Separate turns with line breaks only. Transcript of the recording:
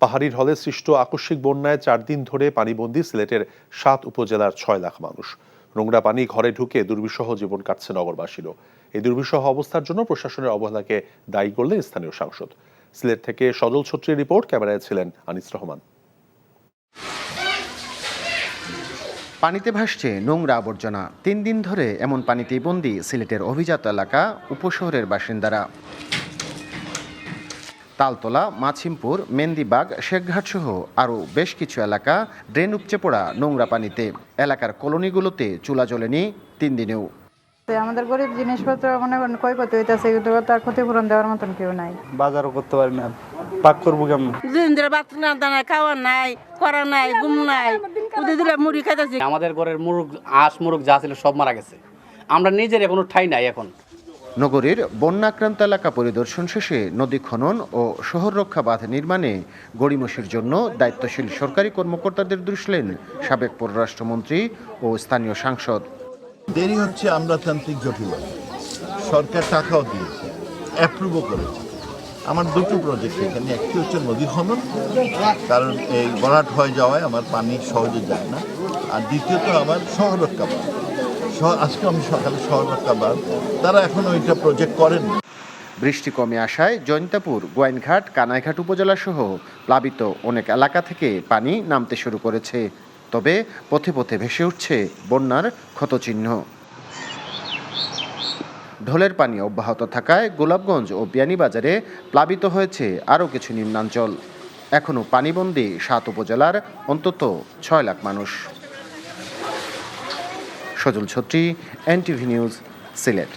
পাহাড়ি ঢলে সৃষ্ট আকস্মিক বন্যায় 4 দিন ধরে পানিবন্দী সিলেটের 7 উপজেলার 6 লাখ মানুষ। নোংরা পানি ঘরে ঢুকে দুর্বিষহ জীবন কাটছে নগরবাসীরও। এই দুর্বিষহ অবস্থার জন্য প্রশাসনের অবহেলাকে দায়ী করলেন স্থানীয় সাংসদ। সিলেট থেকে সজল ছত্রীর রিপোর্ট, ক্যামেরায় ছিলেন আনিস রহমান।
পানিতে ভাসছে নোংরা আবর্জনা। 3 দিন ধরে এমন পানিতেই বন্দী সিলেটের অভিজাত এলাকা উপশহরের বাসিন্দারা। তালতলা, মাছিমপুর, মেন্দিবাগ, শেখঘাট সহ আরও বেশ কিছু এলাকা ড্রেন উপচে পড়া নোংরা পানিতে। এলাকার কলোনিগুলোতে চুলা জ্বলেনি 3 দিনেও।
আমাদের গরিব জিনিসপত্র মনে করেন ক্ষয়ক্ষতি হইতেছে, কিন্তু তার ক্ষতিপূরণ দেওয়ার মতন কেউ নাই।
বাজারও করতে পারি না, পাক করবো কেমন?
ভাত না দানা খাওয়া নাই, করা নাই, ঘুম নাই, মুড়ি খাইতেছি।
আমাদের ঘরের মুরগ, মুরগ যা ছিল সব মারা গেছে। আমরা নিজের কোনো ঠাই নাই এখন।
নগরীর বন্যাক্রান্ত এলাকা পরিদর্শন শেষে নদী খনন ও শহর রক্ষা বাঁধ নির্মাণে গড়িমসির জন্য দায়িত্বশীল সরকারি কর্মকর্তাদের দুষলেন সাবেক পররাষ্ট্রমন্ত্রী ও স্থানীয় সাংসদ।
দেরি হচ্ছে আমলাতান্ত্রিক জটিলতা। সরকার টাকাও দিয়েছে, অ্যাপ্রুভও করেছে। আমার 2টো প্রজেক্ট এখানে, একটি হচ্ছে নদী খনন, কারণ এই ভরাট হয়ে যাওয়ায় আমার পানি সহজে যায় না, আর দ্বিতীয়ত আমার শহর রক্ষা বাঁধ। আজকে আমি সকালে শহর রক্ষা বাঁধ, তারা এখনো ওইটা প্রজেক্ট করেননি।
বৃষ্টি কমে আসায় জৈন্তাপুর, গোয়াইনঘাট, কানাইঘাট উপজেলা সহ প্লাবিত অনেক এলাকা থেকে পানি নামতে শুরু করেছে। তবে পথে পথে ভেসে উঠছে বন্যার ক্ষতচিহ্ন। ঢলের পানি অব্যাহত থাকায় গোলাপগঞ্জ ও বিয়ানীবাজারে প্লাবিত হয়েছে আরও কিছু নিম্নাঞ্চল। এখনও পানিবন্দী 7 উপজেলার অন্তত 6 লাখ মানুষ। সজল ছত্রী, NTV নিউজ, সিলেট।